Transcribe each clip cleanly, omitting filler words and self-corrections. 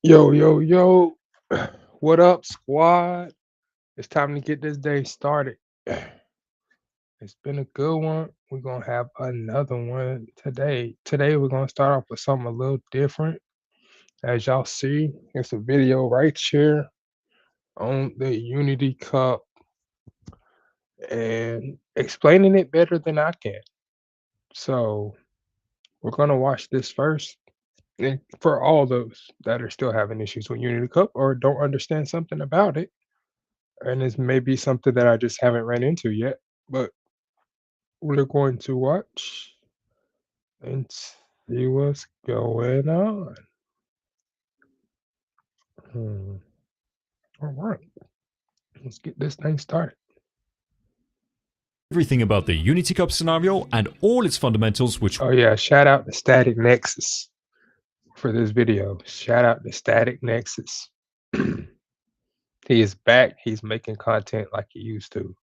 Yo, yo, yo. What up, squad? It's time to get this day started. It's been a good one. We're going to have another one today. Today, we're going to start off with something a little different. As y'all see, it's a video right here on the Unity Cup and explaining it better than I can. So, we're going to watch this first. And for all those that are still having issues with Unity Cup or don't understand something about it, and it's maybe something that I just haven't ran into yet, but we're going to watch and see what's going on. Hmm. All right, let's get this thing started. Everything about the Unity Cup scenario and all its fundamentals, which Oh yeah, shout out to Static Nexus for this video. Shout out to Static Nexus. He is back. He's making content like he used to,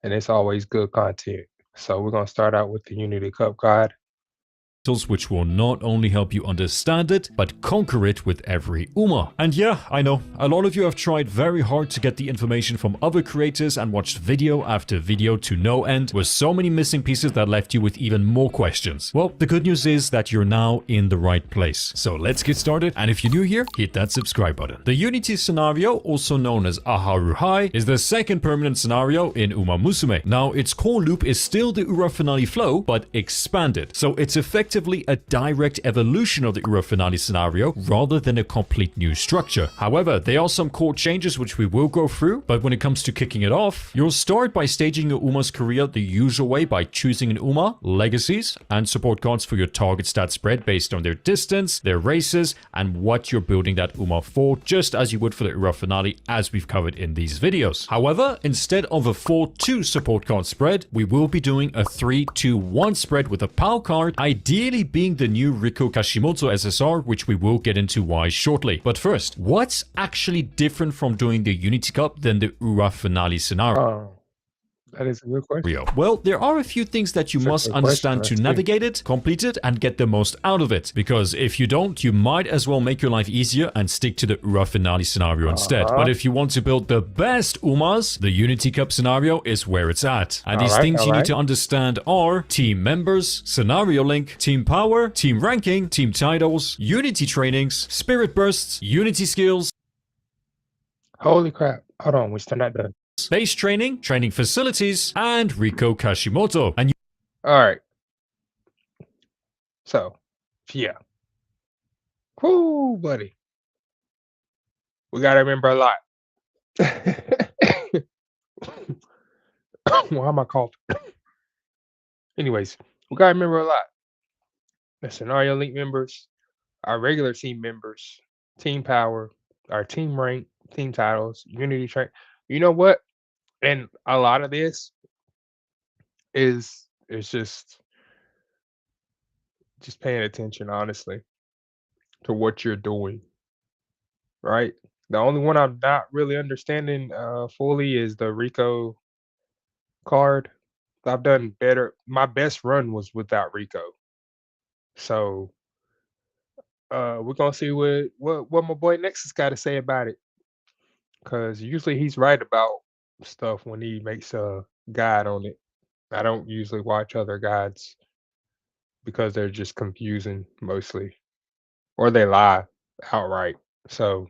and it's always good content. So we're gonna start out with the Unity Cup guide. which will not only help you understand it, but conquer it with every UMA. And yeah, I know, a lot of you have tried very hard to get the information from other creators and watched video after video to no end, with so many missing pieces that left you with even more questions. Well, the good news is that you're now in the right place. So let's get started, and if you're new here, hit that subscribe button. The Unity scenario, also known as Aharuhai, is the second permanent scenario in Umamasume. Now, its core loop is still the Ura Finale flow, but expanded, so it's effectively a direct evolution of the Ura Finale scenario rather than a complete new structure. However, there are some core changes which we will go through, but when it comes to kicking it off, you'll start by staging your Uma's career the usual way by choosing an Uma, legacies, and support cards for your target stat spread based on their distance, their races, and what you're building that Uma for, just as you would for the Ura Finale as we've covered in these videos. However, instead of a 4-2 support card spread, we will be doing a 3-2-1 spread with a POW card, ideally being the new Riko Kashimoto SSR, which we will get into why shortly. But first, what's actually different from doing the Unity Cup than the Ura Finale scenario? Oh, that is a good question. Well, there are a few things that you That's a must good understand question, to that's navigate it, complete it, and get the most out of it. Because if you don't, you might as well make your life easier and stick to the Ura Finale scenario instead. But if you want to build the best Umas, the Unity Cup scenario is where it's at. And these things you need to understand are team members, scenario link, team power, team ranking, team titles, Unity trainings, spirit bursts, Unity skills, Holy crap. Hold on, we're still not done. base training, training facilities, and Riko Kashimoto. And All right. So, yeah. Whoo, buddy. We got to remember a lot. Why am I coughing? Anyways, we got to remember a lot. The scenario link members, our regular team members, team power, our team rank, team titles, unity train. You know what? And a lot of this is just paying attention, honestly, to what you're doing, right? The only one I'm not really understanding fully is the Rico card. I've done better. My best run was without Rico, so we're gonna see what my boy Nexus got to say about it, because usually he's right about stuff when he makes a guide on it. I don't usually watch other guides because they're just confusing mostly, or they lie outright. So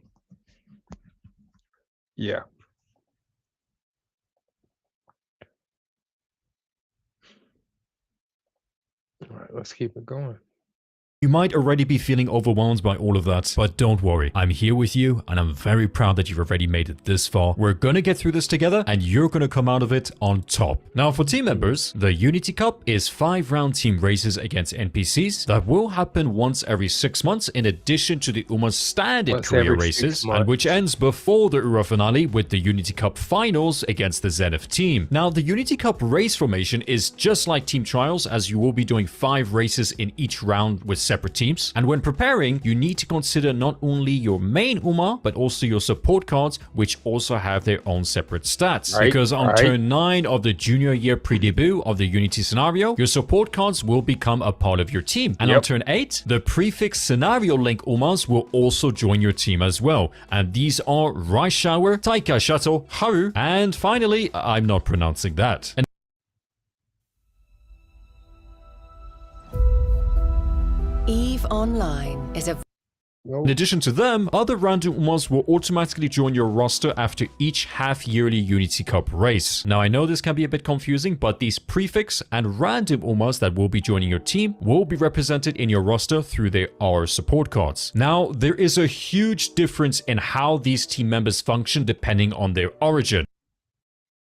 yeah. All right, let's keep it going. you might already be feeling overwhelmed by all of that, but don't worry. I'm here with you, and I'm very proud that you've already made it this far. We're gonna get through this together, and you're gonna come out of it on top. Now, for team members, the Unity Cup is 5-round team races against NPCs that will happen once every 6 months, in addition to the UMA's standard Once career every 6 races, and months. which ends before the Ura Finale with the Unity Cup finals against the Zenith team. Now, the Unity Cup race formation is just like team trials, as you will be doing 5 races in each round with separate teams. And when preparing, you need to consider not only your main Uma, but also your support cards, which also have their own separate stats. Because on turn 9 of the junior year pre-debut of the Unity scenario, your support cards will become a part of your team. And on turn 8, the prefix scenario link Umas will also join your team as well. And these are Rice Shower, Taika Shuttle, Haru, and finally, I'm not pronouncing that. And EVE Online is a... in addition to them, other random Umas will automatically join your roster after each half-yearly Unity Cup race. Now, I know this can be a bit confusing, but these prefix and random Umas that will be joining your team will be represented in your roster through their R support cards. Now, there is a huge difference in how these team members function depending on their origin.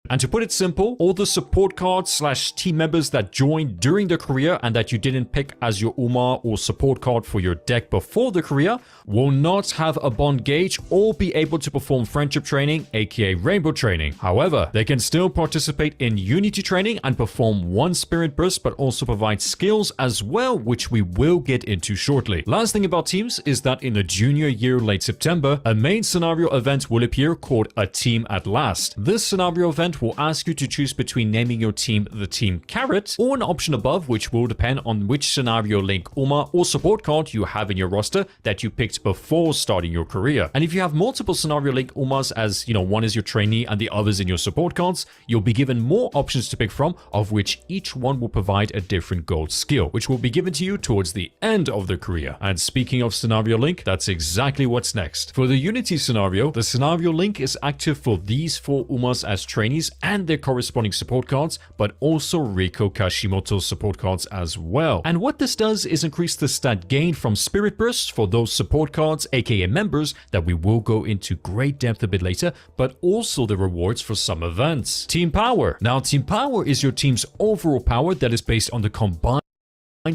And to put it simple, all the support cards / team members that joined during the career and that you didn't pick as your Uma or support card for your deck before the career will not have a bond gauge or be able to perform friendship training, aka rainbow training. However, they can still participate in Unity training and perform one spirit burst, but also provide skills as well, which we will get into shortly. Last thing about teams is that in the junior year late September, a main scenario event will appear called A Team at Last. This scenario event will ask you to choose between naming your team the Team Carrot or an option above, which will depend on which scenario link Uma or support card you have in your roster that you picked before starting your career. And if you have multiple scenario link Umas, as you know, one is your trainee and the others in your support cards, you'll be given more options to pick from, of which each one will provide a different gold skill, which will be given to you towards the end of the career. And speaking of scenario link, that's exactly what's next. For the Unity scenario, the scenario link is active for these 4 Umas as trainees and their corresponding support cards, but also Riko Kashimoto's support cards as well. And what this does is increase the stat gain from Spirit Bursts for those support cards, aka members, that we will go into great depth a bit later, but also the rewards for some events. Team Power. Now, Team Power is your team's overall power that is based on the combined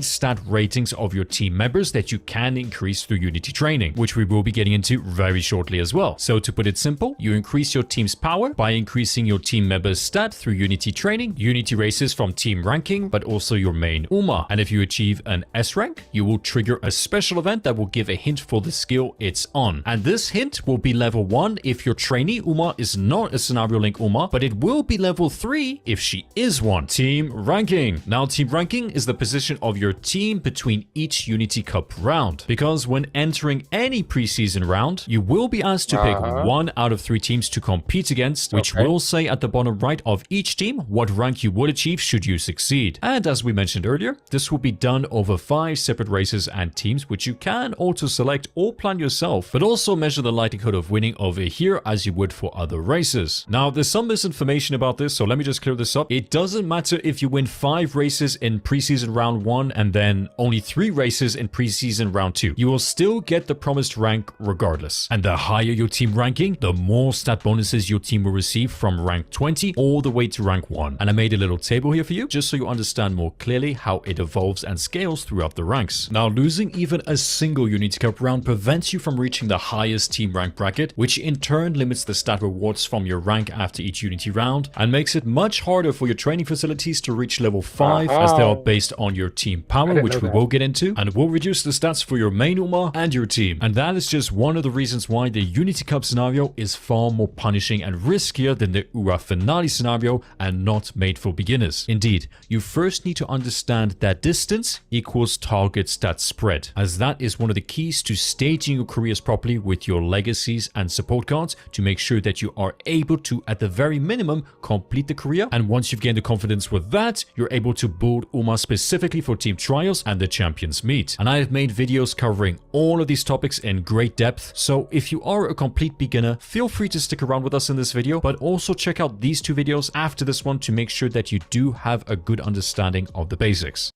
stat ratings of your team members that you can increase through Unity training, which we will be getting into very shortly as well. So to put it simple, you increase your team's power by increasing your team members' stat through Unity training, Unity races from team ranking, but also your main Uma. And if you achieve an S rank, you will trigger a special event that will give a hint for the skill it's on. And this hint will be level 1 if your trainee Uma is not a scenario link Uma, but it will be level 3 if she is one. Team ranking. Now, team ranking is the position of your team between each Unity Cup round, because when entering any preseason round, you will be asked to pick 1 out of 3 teams to compete against, which will say at the bottom right of each team what rank you would achieve should you succeed. And as we mentioned earlier, this will be done over 5 separate races and teams, which you can auto select or plan yourself, but also measure the likelihood of winning over here as you would for other races. Now, there's some misinformation about this, so let me just clear this up. It doesn't matter if you win 5 races in preseason round 1 and then only 3 races in preseason round 2. You will still get the promised rank regardless. And the higher your team ranking, the more stat bonuses your team will receive from rank 20 all the way to rank 1. And I made a little table here for you, just so you understand more clearly how it evolves and scales throughout the ranks. Now, losing even a single Unity Cup round prevents you from reaching the highest team rank bracket, which in turn limits the stat rewards from your rank after each Unity round, and makes it much harder for your training facilities to reach level 5 as they are based on your team power, which we will get into, and will reduce the stats for your main Uma and your team. And that is just one of the reasons why the Unity Cup scenario is far more punishing and riskier than the Ura Finale scenario and not made for beginners. Indeed, you first need to understand that distance equals target stat spread, as that is one of the keys to staging your careers properly with your legacies and support cards to make sure that you are able to, at the very minimum, complete the career. And once you've gained the confidence with that, you're able to build Uma specifically for team trials and the champions meet. And I have made videos covering all of these topics in great depth, so if you are a complete beginner, feel free to stick around with us in this video, but also check out these 2 videos after this one to make sure that you do have a good understanding of the basics.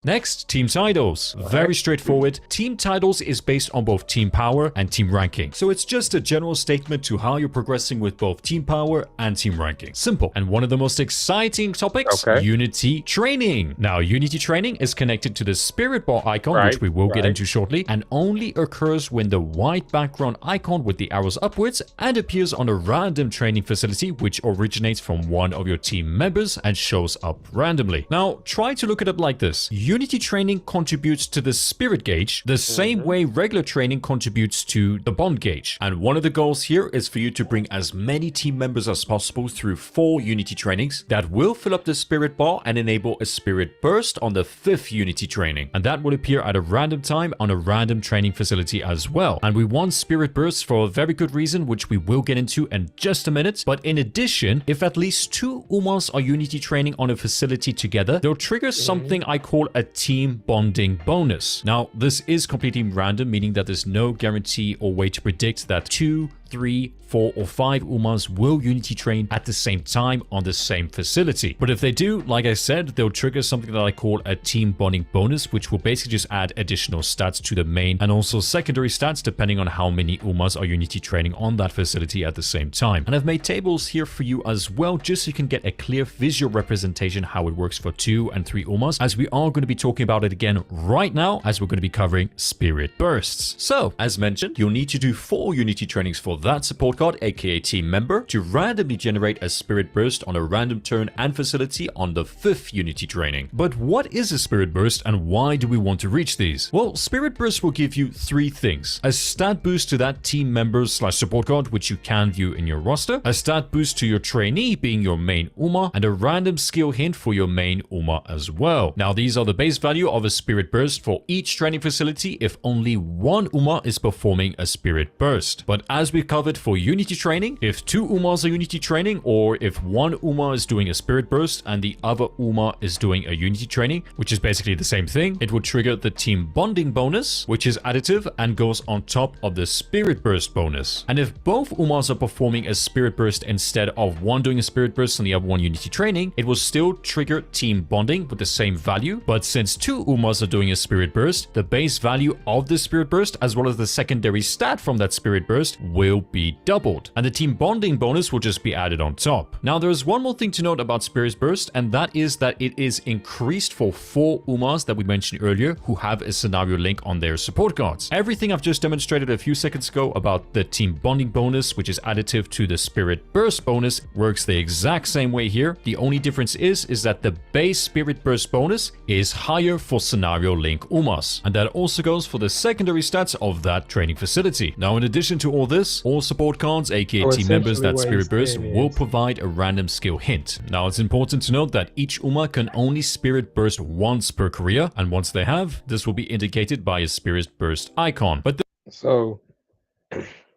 Next, team titles. Very straightforward. Team titles is based on both team power and team ranking. So it's just a general statement to how you're progressing with both team power and team ranking. Simple. And one of the most exciting topics, Unity training. Now, Unity training is connected to the spirit bar icon, which we will get into shortly, and only occurs when the white background icon with the arrows upwards and appears on a random training facility which originates from one of your team members and shows up randomly. Now, try to look at it like this. Unity training contributes to the spirit gauge the same way regular training contributes to the bond gauge. And one of the goals here is for you to bring as many team members as possible through 4 Unity trainings that will fill up the spirit bar and enable a spirit burst on the 5th Unity training. And that will appear at a random time on a random training facility as well. And we want spirit bursts for a very good reason, which we will get into in just a minute. But in addition, if at least 2 Umas are Unity training on a facility together, they'll trigger something I call a team bonding bonus. Now, this is completely random, meaning that there's no guarantee or way to predict that 2, 3, 4, or 5 Umas will Unity train at the same time on the same facility. But if they do, like I said, they'll trigger something that I call a team bonding bonus, which will basically just add additional stats to the main and also secondary stats depending on how many Umas are Unity training on that facility at the same time. And I've made tables here for you as well, just so you can get a clear visual representation how it works for 2 and 3 Umas, as we are going to be talking about it again right now, as we're going to be covering spirit bursts. So, as mentioned, you'll need to do 4 Unity trainings for that support card, aka team member, to randomly generate a spirit burst on a random turn and facility on the 5th Unity training. But what is a spirit burst and why do we want to reach these? Well, spirit burst will give you 3 things: a stat boost to that team member's / support card, which you can view in your roster, a stat boost to your trainee being your main Uma, and a random skill hint for your main Uma as well. Now, these are the base value of a spirit burst for each training facility if only one Uma is performing a spirit burst. But as we covered for Unity training, if 2 Umas are Unity training, or if one Uma is doing a spirit burst and the other Uma is doing a Unity training, which is basically the same thing, it will trigger the team bonding bonus, which is additive and goes on top of the spirit burst bonus. And if both Umas are performing a spirit burst instead of one doing a spirit burst and the other one Unity training, it will still trigger team bonding with the same value. But since 2 Umas are doing a spirit burst, the base value of the spirit burst as well as the secondary stat from that spirit burst will be doubled, and the team bonding bonus will just be added on top. Now, there is one more thing to note about Spirit Burst, and that is that it is increased for 4 Umas that we mentioned earlier who have a scenario link on their support cards. Everything I've just demonstrated a few seconds ago about the team bonding bonus, which is additive to the Spirit Burst bonus, works the exact same way here. The only difference is that the base Spirit Burst bonus is higher for scenario link Umas, and that also goes for the secondary stats of that training facility. Now, in addition to all this, all support cards, aka team members that Spirit Burst, will provide a random skill hint. Now, it's important to note that each Uma can only Spirit Burst once per career, and once they have, this will be indicated by a Spirit Burst icon. But so,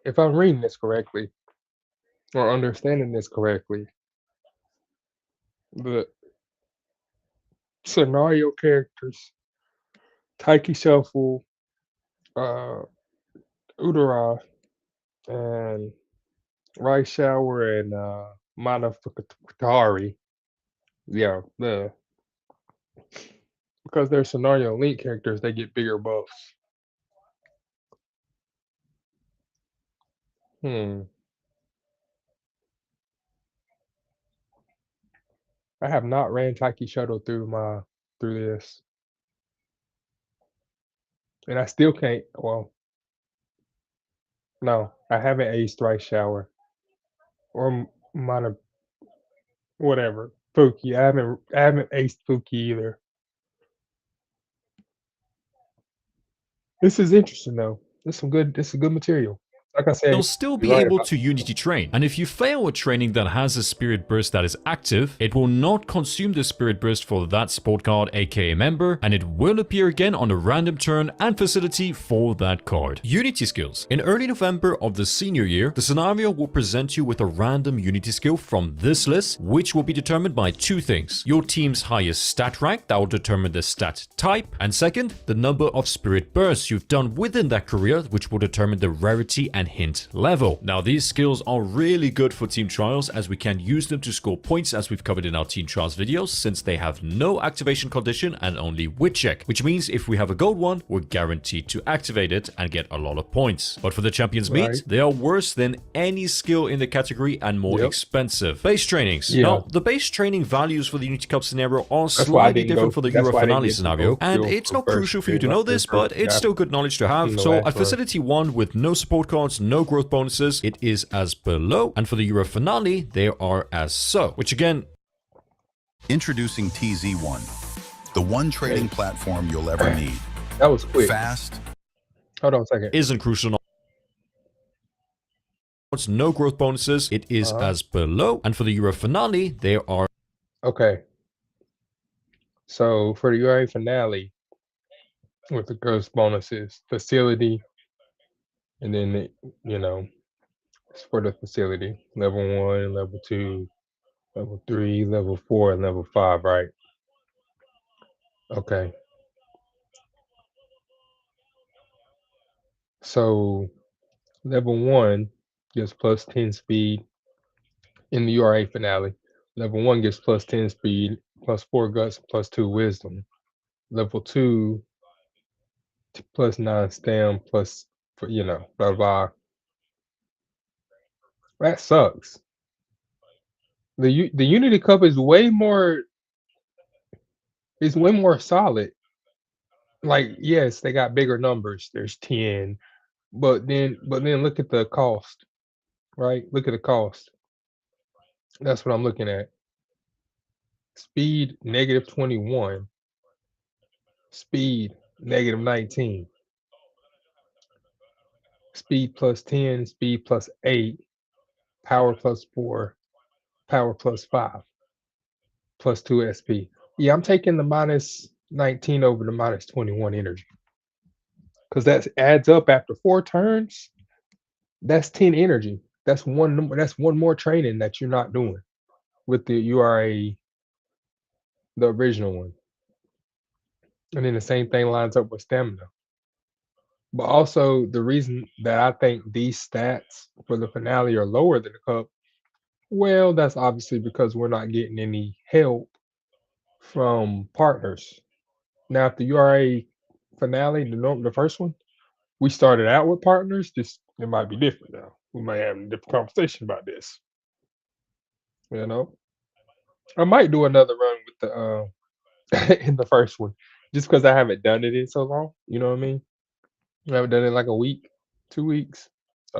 if I'm reading this correctly, or understanding this correctly, the scenario characters, Taiki Shuffle, Udara, and Rice Shower, and Mana Futari, yeah, because they're scenario link characters, they get bigger buffs. I have not ran Taiki Shuttle through this, and I still can't. Well, no, I haven't aced Rice Shower or Mana, whatever, Fuki. I haven't aced Fuki either. This is interesting though. This is good material. Like I said, they'll still be able to Unity train. And if you fail a training that has a Spirit Burst that is active, it will not consume the Spirit Burst for that support card, aka member, and it will appear again on a random turn and facility for that card. Unity skills. In early November of the senior year, the scenario will present you with a random Unity skill from this list, which will be determined by 2 things: your team's highest stat rank, that will determine the stat type, and second, the number of Spirit Bursts you've done within that career, which will determine the rarity and and hint level. Now these skills are really good for team trials as we can use them to score points as we've covered in our team trials videos, since they have no activation condition and only wit check, which means if we have a gold one, we're guaranteed to activate it and get a lot of points. But for the champions meet, they are worse than any skill in the category and more expensive. Base trainings. Now the base training values for the Unity Cup scenario are slightly different for the Euro finale scenario, and it's not crucial for you to know this, but it's still good knowledge to have. So at facility 1 with no support cards, no growth bonuses, it is as below, and for the Euro finale they are as so, which again, introducing TZ1, the one trading platform you'll ever need. That was quick. Fast. Hold on a second. Isn't crucial. No growth bonuses, it is as below, and for the Euro finale there are okay. So for the URA finale, with the growth bonuses, facility, and then it's for the facility, level 1, level 2, level 3, level 4, and level 5, right? Okay. So level 1 gives plus 10 speed in the URA finale. Level 1 gives plus 10 speed, plus 4 guts, plus 2 wisdom. Level 2 plus 9 stam, plus blah blah. That sucks. The Unity Cup is way more solid. Like, yes, they got bigger numbers. There's 10, but then look at the cost, right? Look at the cost. That's what I'm looking at. Speed -21. Speed -19. Speed +10, speed +8, power +4, power +5, +2 SP. Yeah, I'm taking the -19 over the -21 energy. Because that adds up after 4 turns. That's 10 energy. That's one more training that you're not doing with the URA, the original one. And then the same thing lines up with stamina. But also the reason that I think these stats for the finale are lower than the cup, well, that's obviously because we're not getting any help from partners. Now, if the URA finale, the first one, we started out with partners, it might be different now. We might have a different conversation about this. I might do another run with the in the first one, just because I haven't done it in so long. You know what I mean? I haven't done it in like a week, 2 weeks.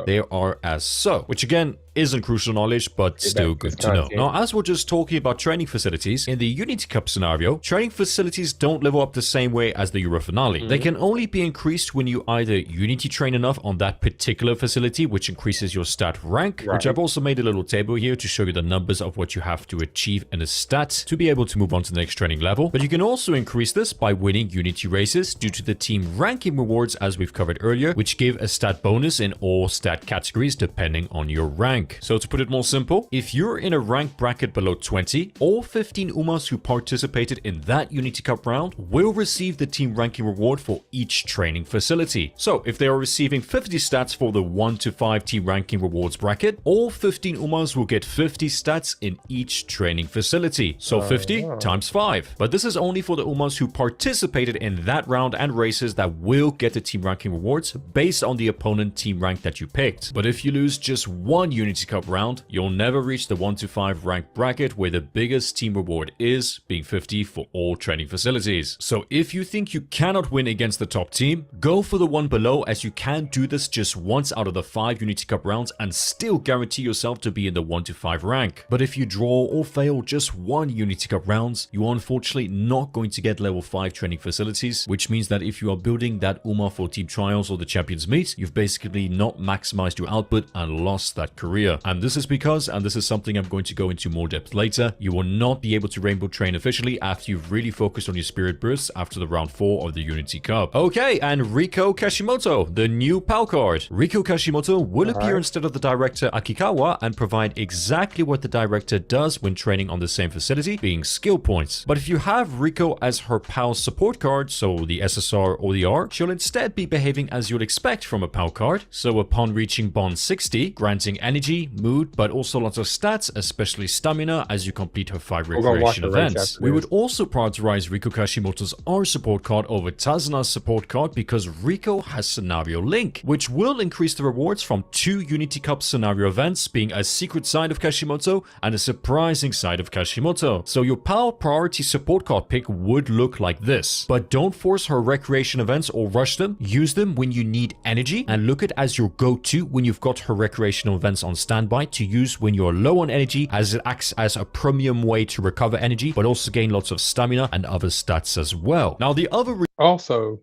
They are as so, which again isn't crucial knowledge, but still good to know. Now, as we're just talking about training facilities, in the Unity Cup scenario, training facilities don't level up the same way as the Euro finale. They can only be increased when you either Unity train enough on that particular facility, which increases your stat rank, which I've also made a little table here to show you the numbers of what you have to achieve in a stat to be able to move on to the next training level. But you can also increase this by winning Unity races due to the team ranking rewards, as we've covered earlier, which give a stat bonus in all stat categories depending on your rank. So to put it more simple, if you're in a rank bracket below 20, all 15 Umas who participated in that Unity Cup round will receive the team ranking reward for each training facility. So if they are receiving 50 stats for the 1 to 5 team ranking rewards bracket, all 15 Umas will get 50 stats in each training facility. So 50 times 5. But this is only for the Umas who participated in that round and races that will get the team ranking rewards based on the opponent team rank that you picked. But if you lose just one Unity Cup round, you'll never reach the 1 to 5 rank bracket where the biggest team reward is, being 50 for all training facilities. So if you think you cannot win against the top team, go for the one below, as you can do this just once out of the 5 Unity Cup rounds and still guarantee yourself to be in the 1 to 5 rank. But if you draw or fail just one Unity Cup rounds, you are unfortunately not going to get level 5 training facilities, which means that if you are building that UMA for team trials or the champions meet, you've basically not maximized your output and lost that career. And this is because, and this is something I'm going to go into more depth later, you will not be able to rainbow train officially after you've really focused on your spirit bursts after the round 4 of the Unity Cup. Okay, and Riko Kashimoto, the new PAL card. Riko Kashimoto will appear instead of the director Akikawa and provide exactly what the director does when training on the same facility, being skill points. But if you have Riko as her PAL support card, so the SSR or the R, she'll instead be behaving as you'd expect from a PAL card. So upon upon reaching bond 60, granting energy, mood, but also lots of stats, especially stamina, as you complete her 5 We're gonna watch recreation the race events. after We would this. also prioritize Riko Kashimoto's R support card over Tazuna's support card because Riko has Scenario Link, which will increase the rewards from 2 Unity Cup scenario events, being a secret side of Kashimoto and a surprising side of Kashimoto. So your power priority support card pick would look like this. But don't force her recreation events or rush them. Use them when you need energy and look at as your go-to when you've got her recreational events on standby to use when you're low on energy, as it acts as a premium way to recover energy but also gain lots of stamina and other stats as well. Now the other Also,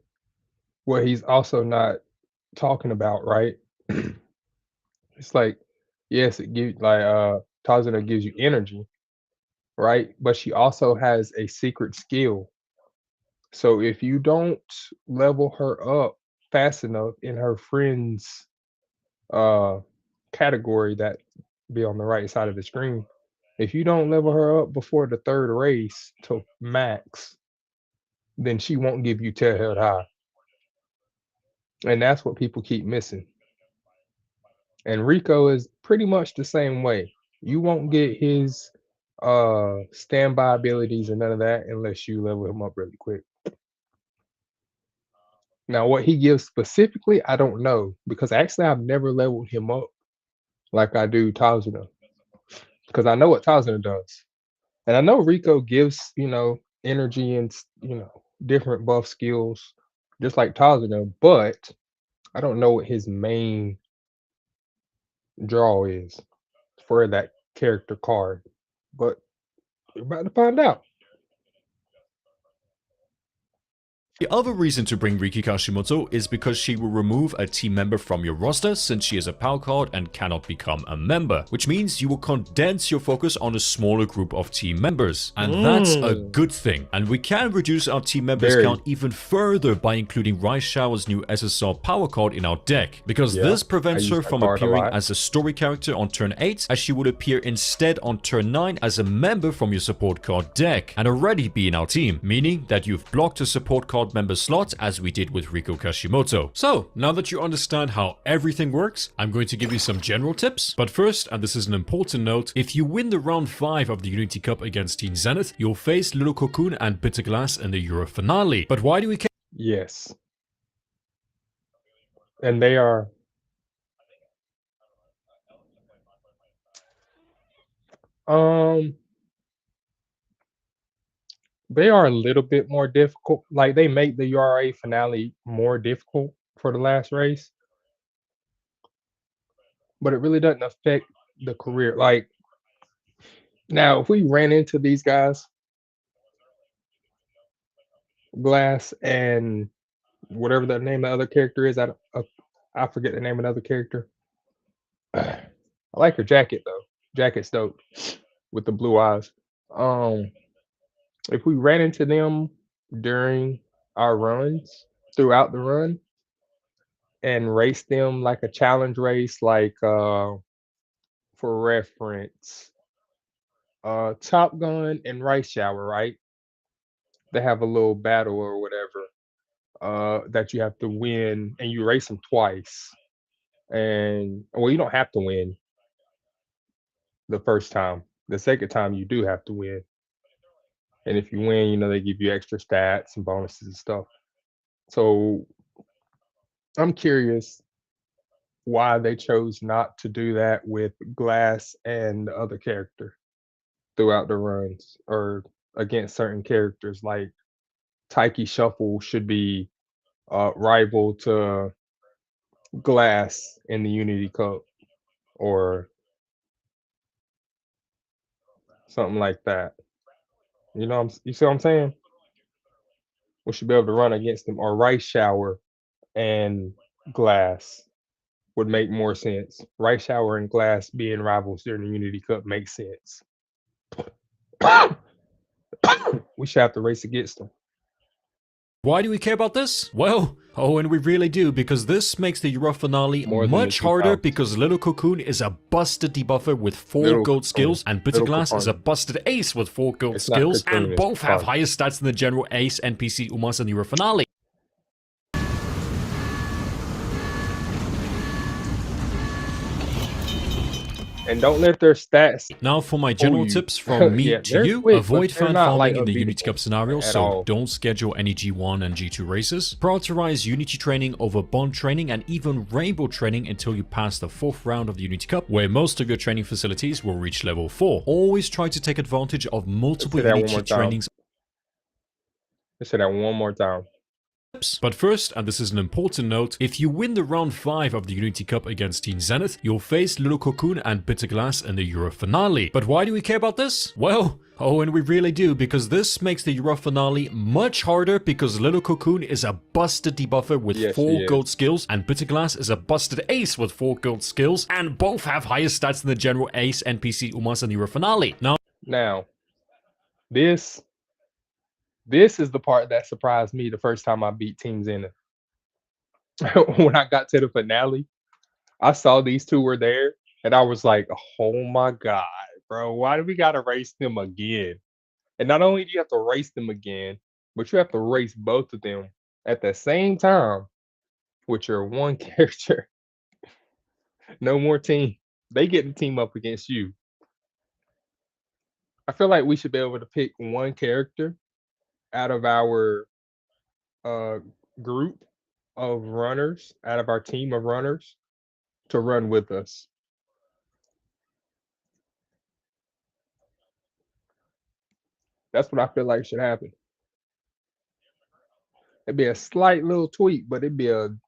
what he's also not talking about, right? It's like, yes, it gives like Tazuna gives you energy, right? But she also has a secret skill. So if you don't level her up fast enough in her friends uh category that be on the right side of the screen, if you don't level her up before the third race to max, then she won't give you tail held high. And that's what people keep missing. And Rico is pretty much the same way. You won't get his standby abilities or none of that unless you level him up really quick. Now, what he gives specifically, I don't know because actually I've never leveled him up like I do Tazuna because I know what Tazuna does, and I know Rico gives energy and different buff skills just like Tazuna, but I don't know what his main draw is for that character card. But we're about to find out. The other reason to bring Riki Kashimoto is because she will remove a team member from your roster since she is a PAL card and cannot become a member, which means you will condense your focus on a smaller group of team members. And that's a good thing. And we can reduce our team members count even further by including Rice Shower's new SSR power card in our deck, because this prevents her from appearing as a story character on turn 8, as she would appear instead on turn 9 as a member from your support card deck and already be in our team, meaning that you've blocked a support card member slot as we did with Riko Kashimoto. So now that you understand how everything works, I'm going to give you some general tips. But first, and this is an important note, if you win the round 5 of the Unity Cup against Team Zenith, you'll face Little Cocoon and Bitter Glass in the Euro finale. But why do we care? Yes. And they are they are a little bit more difficult. Like they make the URA finale more difficult for the last race, but it really doesn't affect the career. Like now, if we ran into these guys, Glass and whatever the name of the other character is, I forget the name of the other character. I like her jacket though. Jacket's dope with the blue eyes. Um, if we ran into them during our runs throughout the run and race them like a challenge race, like for reference, Top Gun and Rice Shower, right? They have a little battle or whatever that you have to win, and you race them twice. And well, you don't have to win the first time. The second time, you do have to win. And if you win, they give you extra stats and bonuses and stuff. So I'm curious why they chose not to do that with Glass and the other character throughout the runs or against certain characters. Like Taiki Shuffle should be rival to Glass in the Unity Cup or something like that. You see what I'm saying? We should be able to run against them, or Rice Shower and Glass would make more sense. Rice Shower and Glass being rivals during the Unity Cup makes sense. We should have to race against them. Why do we care about this? Well, and we really do, because this makes the Euro finale much harder because Little Cocoon is a busted debuffer with 4 gold skills and Bitter Glass is a busted ace with 4 gold skills, and both have higher stats than the general ace NPC Umas in the Euro finale. And don't let their stats Now for my fool general you. tips from me Yeah, to they're you. quick, but Avoid they're fan not like farming in the Unity unbeatable Cup scenario, at so all. don't schedule any G1 and G2 races. Prioritize Unity training over bond training and even rainbow training until you pass the 4th round of the Unity Cup, where most of your training facilities will reach level 4. Always try to take advantage of Let's multiple say that one Unity more time. trainings. Let's say that one more time. But first, and this is an important note, if you win the round 5 of the Unity Cup against Team Zenith, you'll face Little Cocoon and Bitterglass in the Euro finale. But why do we care about this? Well, oh, and we really do, because this makes the Euro finale much harder because Little Cocoon is a busted debuffer with Yes, 4 she gold is. skills, and Bitterglass is a busted ace with 4 gold skills, and both have higher stats than the general ace NPC Umas in the Euro finale. Now, this is the part that surprised me the first time I beat teams in it. When I got to the finale, I saw these two were there, and I was like, "Oh my god, bro, why do we gotta race them again?" And not only do you have to race them again, but you have to race both of them at the same time with your one character. No more team. They get to team up against you. I feel like we should be able to pick one character out of our uh, group of runners, out of our team of runners, to run with us. That's what I feel like should happen. It'd be a slight little tweak, but it'd be an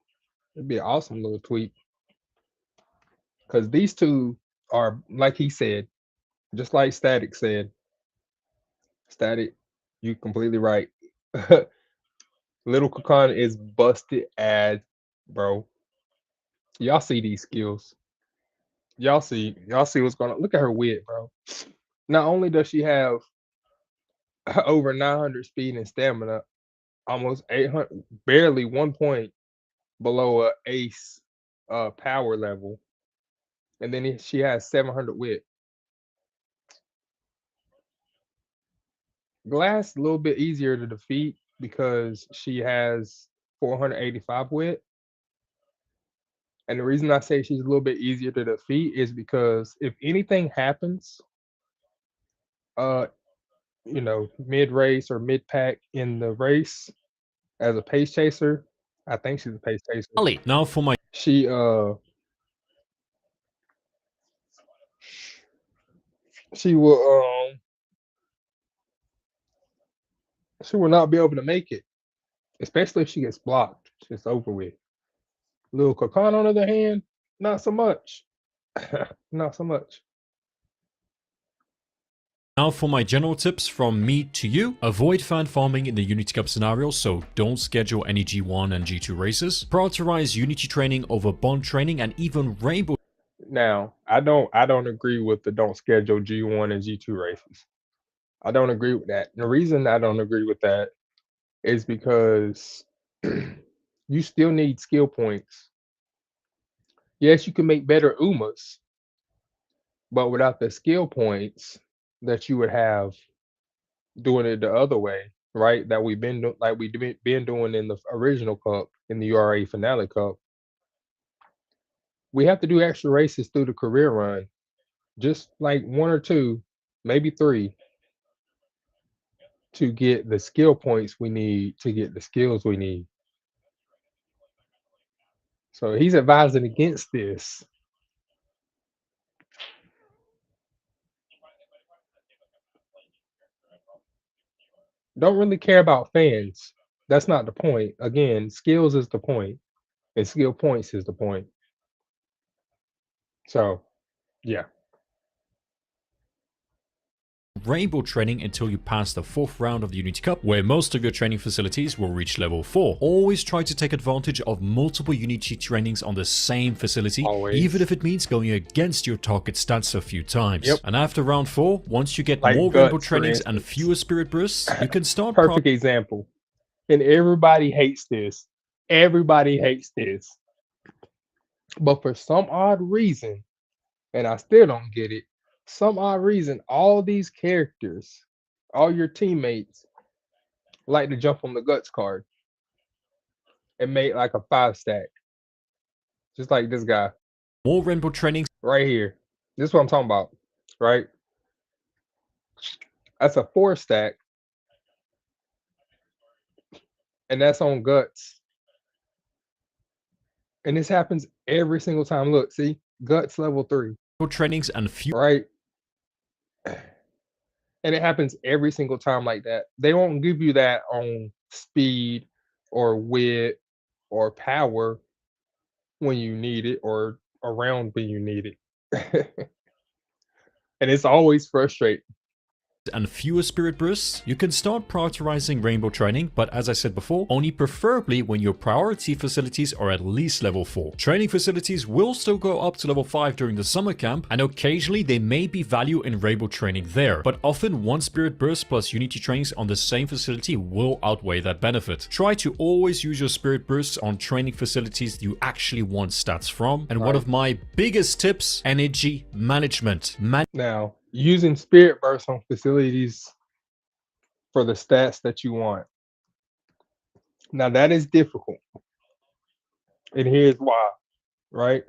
awesome little tweak because these two are like he said, just like Static said. Static, you completely right. Little Kokon is busted as bro. Y'all see these skills. Y'all see what's going on. Look at her wit, bro. Not only does she have over 900 speed and stamina, almost 800, barely 1 point below a ace power level, and then she has 700 wit. Glass a little bit easier to defeat because she has 485 wit. And the reason I say she's a little bit easier to defeat is because if anything happens, uh, mid race or mid pack in the race as a pace chaser, I think she's a pace chaser. Now for my She she will she will not be able to make it, especially if she gets blocked. It's over with. Little Kakan, on the other hand, not so much. Not so much. Now for my general tips from me to you. Avoid fan farming in the Unity Cup scenario, so don't schedule any G1 and G2 races. Prioritize Unity training over bond training and even rainbow. Now, I don't agree with the don't schedule G1 and G2 races. I don't agree with that. The reason I don't agree with that is because you still need skill points. Yes, you can make better Umas, but without the skill points that you would have doing it the other way, right? That we've been doing in the original cup, in the URA finale cup. We have to do extra races through the career run, just like one or two, maybe three, to get the skill points we need to get the skills we need. So he's advising against this. Don't really care about fans. That's not the point. Again, skills is the point, and skill points is the point. So, yeah. Rainbow training until you pass the 4th round of the Unity Cup, where most of your training facilities will reach level 4. Always try to take advantage of multiple Unity trainings on the same facility, Always. even if it means going against your target stats a few times. Yep. And after round 4, once you get Like more Guts, rainbow for trainings and instance. fewer spirit bursts, you can start Perfect example. And everybody hates this. Everybody hates this. But for some odd reason, and I still don't get it, some odd reason, all these characters, all your teammates like to jump on the guts card and make like a 5 stack. Just like this guy more rainbow trainings right here. This is what I'm talking about, right? That's a 4 stack, and that's on guts. And this happens every single time. Look, see, guts level 3, trainings and few right? And it happens every single time like that. They won't give you that on speed or wit or power when you need it or around when you need it. And it's always frustrating. and fewer spirit bursts, you can start prioritizing rainbow training, but as I said before, only preferably when your priority facilities are at least level 4. Training facilities will still go up to level 5 during the summer camp, and occasionally there may be value in rainbow training there, but often one spirit burst plus unity trainings on the same facility will outweigh that benefit. Try to always use your spirit bursts on training facilities you actually want stats from, and one of my biggest tips, energy management. Now, using spirit bursts on facilities for the stats that you want. Now that is difficult. And here's why, right?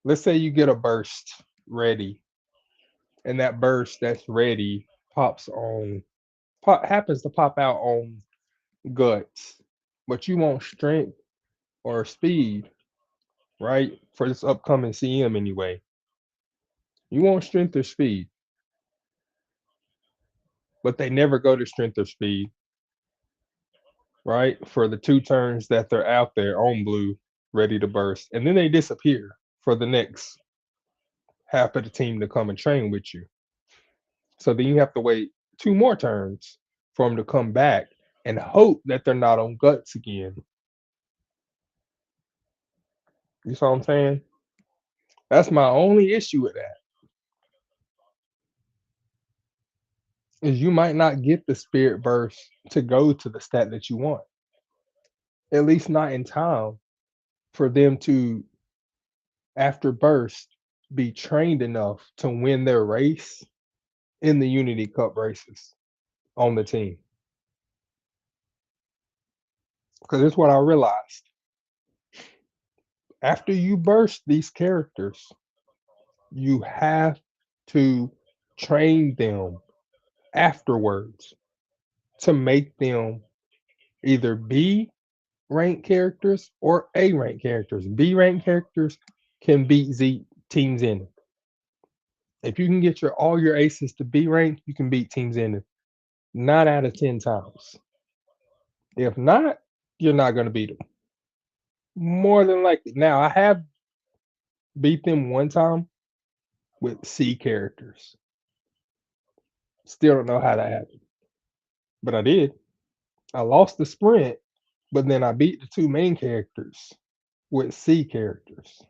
Let's say you get a burst ready, and that burst that's ready happens to pop out on guts, but you want strength or speed, right? For this upcoming CM anyway. You want strength or speed, but they never go to strength or speed, right? For the 2 turns that they're out there on blue, ready to burst. And then they disappear for the next half of the team to come and train with you. So then you have to wait 2 more turns for them to come back and hope that they're not on guts again. You see what I'm saying? That's my only issue with that. Is you might not get the spirit burst to go to the stat that you want. At least not in time for them to, after burst, be trained enough to win their race in the Unity Cup races on the team. Because it's what I realized. After you burst these characters, you have to train them afterwards to make them either B rank characters or A rank characters. B rank characters can beat Z teams in it. If you can get all your aces to B rank, you can beat teams in it 9 out of 10 times. If not, you're not going to beat them. More than likely. Now, I have beat them one time with C characters. Still don't know how that happened, but I did. I lost the sprint, but then I beat the 2 main characters with C characters,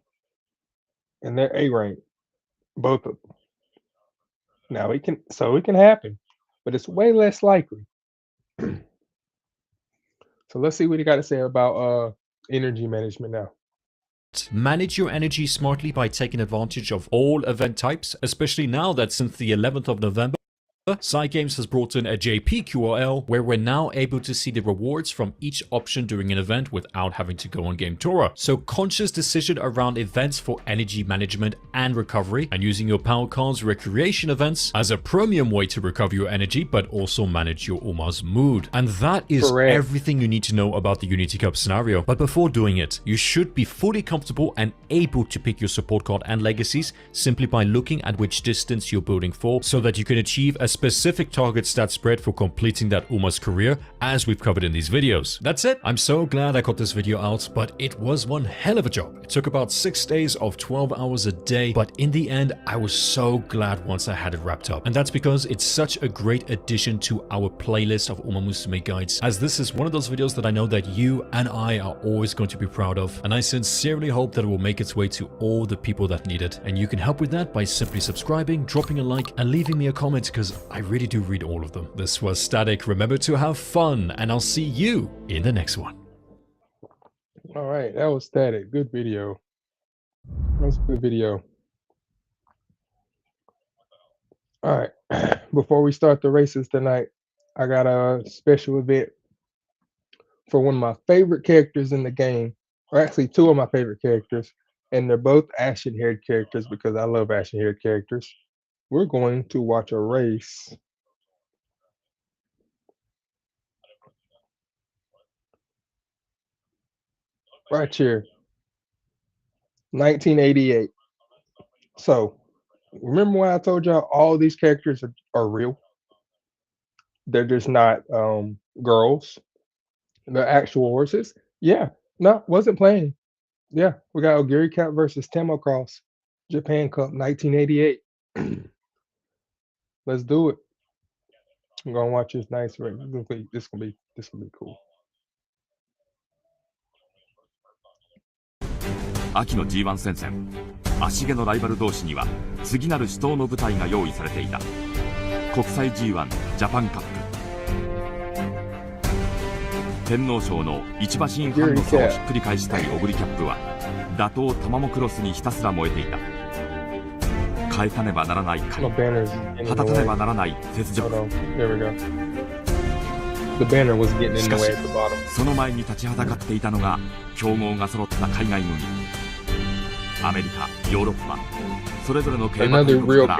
and they're A rank, both of them. Now it can happen, but it's way less likely. So let's see what he got to say about energy management now. Manage your energy smartly by taking advantage of all event types, especially now that since the 11th of November, Cygames has brought in a JPQRL where we're now able to see the rewards from each option during an event without having to go on Game Torah. So conscious decision around events for energy management and recovery, and using your power cards recreation events as a premium way to recover your energy but also manage your Uma's mood. And that is everything you need to know about the Unity Cup scenario. But before doing it, you should be fully comfortable and able to pick your support card and legacies simply by looking at which distance you're building for, so that you can achieve a specific target stat spread for completing that Uma's career, as we've covered in these videos. That's it. I'm so glad I got this video out, but it was one hell of a job. It took about 6 days of 12 hours a day, but in the end, I was so glad once I had it wrapped up. And that's because it's such a great addition to our playlist of Umamasume guides, as this is one of those videos that I know that you and I are always going to be proud of, and I sincerely hope that it will make its way to all the people that need it. And you can help with that by simply subscribing, dropping a like, and leaving me a comment, because I really do read all of them. This was Static. Remember to have fun, and I'll see you in the next one. All right, that was Static. Good video. That was a good video. All right, before we start the races tonight, I got a special event for one of my favorite characters in the game, or actually 2 of my favorite characters, and they're both ashen-haired characters because I love ashen-haired characters. We're going to watch a race right here, 1988. So, remember when I told y'all all these characters are real? They're just not girls. They're actual horses. Yeah, no, wasn't playing. Yeah, we got Ogiri Cat versus Tamocross, Japan Cup 1988. Let's do it. I'm gonna watch this nice race. This gonna be cool. 秋の G1 戦線、足毛のライバル同士には次なる死闘の舞台が用意されていた。国際 G1 ジャパンカップ。天皇賞の一馬身半の差をひっくり返したいオグリキャップは打倒タマモクロスにひたすら燃えていた。変えたねばならない狩り、果たさねばならない雪辱。しかしその前に立ちはだかっていたのが強豪が揃った海外組。アメリカ、ヨーロッパ、それぞれの競馬大国から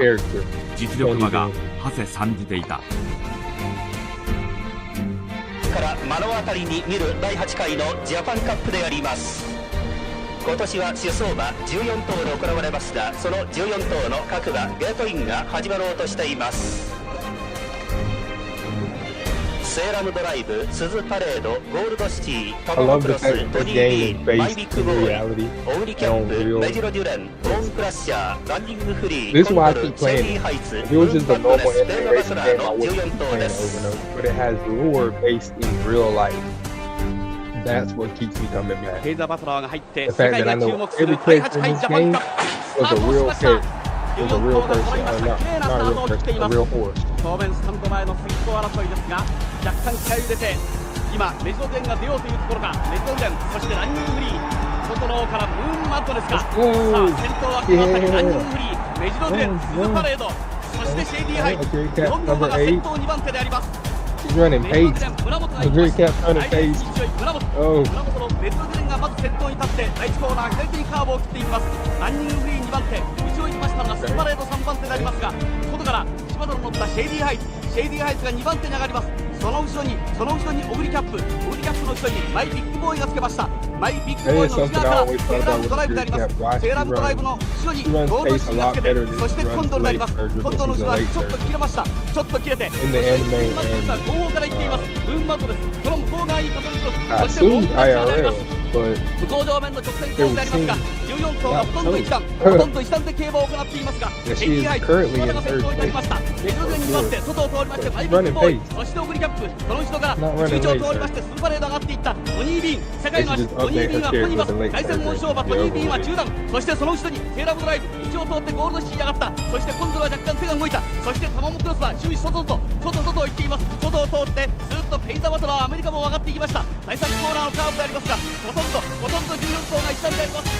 実力馬が馳せ参じていた。から目の当たりに見る第8回のジャパンカップであります。今年は出走馬14頭で行われますが、その14頭の各馬ゲートインが始まろうとしています。セーラムドライブ、スズパレード、ゴールドシティ、タマモクロス、トニー・リー、マイビッグボーイ、オグリキャップ、メジロデュレン、ボーンクラッシャー、ランディングフリー、コンドル、シェリーハイツ、ルーンバットレス、ベーガバスラーの14頭です。But it has lore based in real life. That's what keeps me coming back. フェイザーバトラーが入って世 The fact 界 that I が注 know 目する every 第 character 8 in 回 this ジャパン game カップ was a real character. Was a real person, 14 not 綺麗なス not タ a ー real トを切って person, い a ます。 real horse. 正面スタンド前の先頭争いですが、若干気合い入れて今メジロデンが出ようというところか。メジロデン、そしてランニングフリー、外の方からムーンマットですか。さあ先頭はこの辺り、ランニングフリー、メジロデン、スズパレード、そしてシェイディーハイ、日本の馬が先頭2番手であります。 He's running メジロ pace. デン、村本が The 行きま very した。 cat running 第一 pace. に強い村本、 Oh, 村本のメジロデンがまず先頭に立って第1コーナー左手にカーブを切っていきます。ランニングフリー2番手、内を行きましたのがスズパレード3番手でありますが、外から柴田の乗ったシェイディーハイツ、シェイディーハイツが2番手に上がります。その後ろにオグリキャップ、オグリキャップの後ろにマイビッグボーイがつけました。マイビッグボーイの内側からセーラームドライブであります。セーラームドライブの後ろにゴールドシーがつけて、そしてコンドルであります。コンドルの後ろはちょっと切れました。ちょっと切れて、そしてムーンマットですが後方から行っています。ムーンマットです。その向こう側にカトリクロス、そしてボーンクラッシャーであります。 but 向こう上面の直線コースでありますが、14頭がほとんど一段、ほとんど一段で競馬を行っていますが、シェイディーハイツ、島田が先頭になりました。メジロデンに乗って外を通りまして、マイビッグボーイ、そしてオグリキャップ、その後ろから中長を通りまして、スーパレード上がっていったトニー・ビーン、世界の足、トニー・ビーンはここにいます。凱旋門賞馬、トニー・ビーンは10段、そしてその後ろにセーラムドライブ、道を通ってゴールドシーに上がった、そして今度は若干手が動いた、そしてタマモクロスは終始外を行っています。外を通って、ずっとペイザーバトラー、アメリカも上がっていきました。第3コーナーのカーブでありますが、ほとんど14頭が一段であります。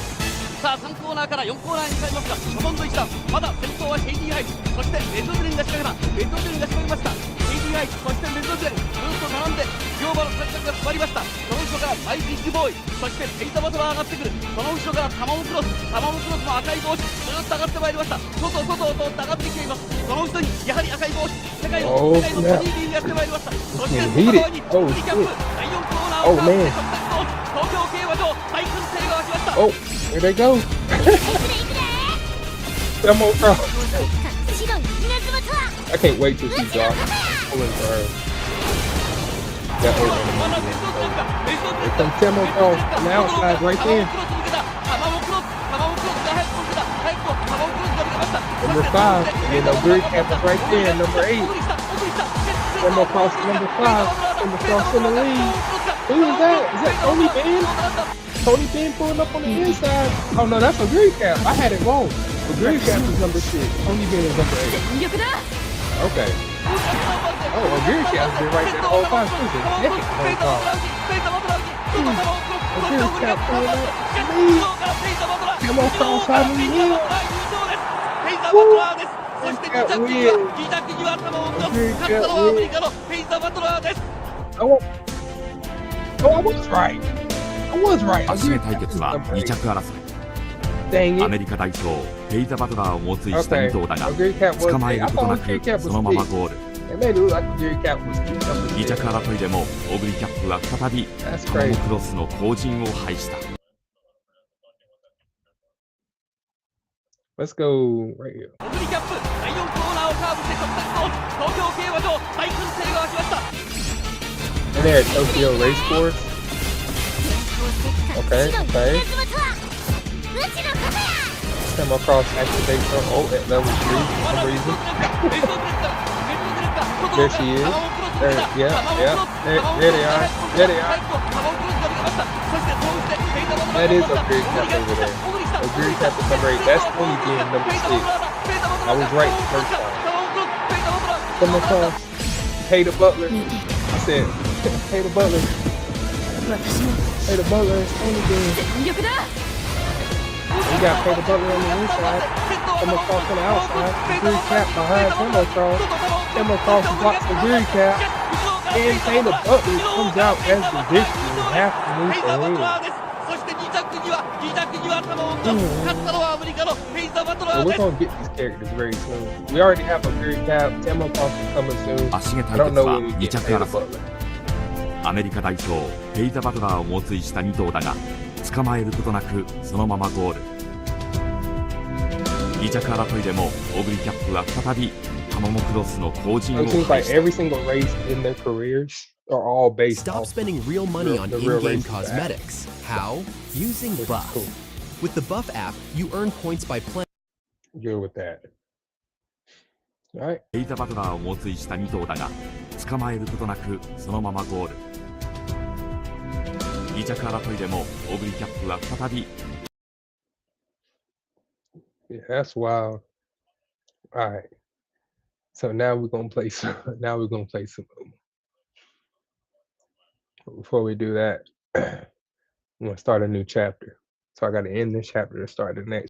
さあ3コーナーから4コーナーに向かいますが、ほとんど一段、まだ先頭はシェイディーハイツ、そしてメジロデレンが仕掛けた、メジロデレンが仕掛けました。シェイディーハイツ、そしてメジロデレン、ずっと並んで両馬の選択が詰まりました。その後ろからマイビッグボーイ、そしてペイザーバトラー上がってくる。その後ろからタマモクロスの赤い帽子、ずっと上がってまいりました。外を通って上がってきています。その後ろにやはり赤い帽子、世界のトニー・ビーンがやってまいりました。そして外側にオグリキャップ、第4コーナーをカーブして直線コース、東京競馬場大歓声が沸きました。 oh, here they go. Demo cross. I can't wait till she drops. Pulling for her. That Here comes Demo cross on the outside right there. Number 5. And then Ogiri Cat is right there. Number 8. Demo cross number 5. Demo cross in the lead. Who is that? Is that Tony Ben? Tony Ben pulling up on the inside. Oh no, that's Ogiri Cat. I had it wrong. Ogiri Cat is number 6. Tony Ben is number 8. Okay. Oh, Ogiri Cat's been right there the whole time. She's a second whole time. Ogiri Cat pulling up. Lead. Come on, cross side of the hill. Woo. Ogiri Cat wins. Ogiri Cat wins. Oh, I was right. I was right. 足毛対決は2着争い。Dang ア it. メリカ代表ペイザ・バトラーを猛追した Okay. 2頭だが Great Cat was 捕まえ big. る I ことな thought Great く Cat そ was のまま big. ゴール。 It made it look like Great Cat was big. ギチャク争いでもオグリキャップは再び That's タマモ crazy. クロスの後陣を排した。 Let's go right here. オグリキャップ第4コーナーをカーブして直線と東京競馬場大歓声が沸きました。 And they're at Tokyo Race Course. Okay, okay. Come across activate her ult at level 3 for some reason. There she is. There, yeah. There they are. There they are. That is a great cap over there. A great cap is number 8. That's only being number 6. I was right the first time. Come across. Pay the butler. I said, pay the butler. Pay the butler. It's only being. We got Pay the Butler on the inside. Come across on the outside. Great cap behind Timmo Cross. Timmo Cross blocks the Great cap. And Pay the Butler comes out as the victor and half the move for him. そして2着にはタマオンと勝ったのはアメリカのペイザ・バトラ So ー we're です。 gonna get these characters very soon. We already have a Great cap. Timmo Cross is coming soon. 足毛 I 対 don't 決 know は when we 2 get 着 Pay the 争い。 Butler. アメリカ代表ペイザ・バトラーを猛追した2頭だが捕まえることなくそのままゴール。2着争いでもオグリキャップは再びタマモクロスの後陣を It seems 排 like した。 every single race in their careers are all based Stop off spending real money on the real in-game races back. cosmetics. How? Using Which is Buff. cool. With the Buff app, you earn points by playing. Good with that. All right. ペイザ・バトラーを猛追した2頭だが捕まえることなくそのままゴール。2着争いでもオグリキャップは再び Yeah, that's wild. All right. So now we're gonna play some. Now we're gonna play some. Before we do that, I'm gonna start a new chapter. So I got to end this chapter to start the next.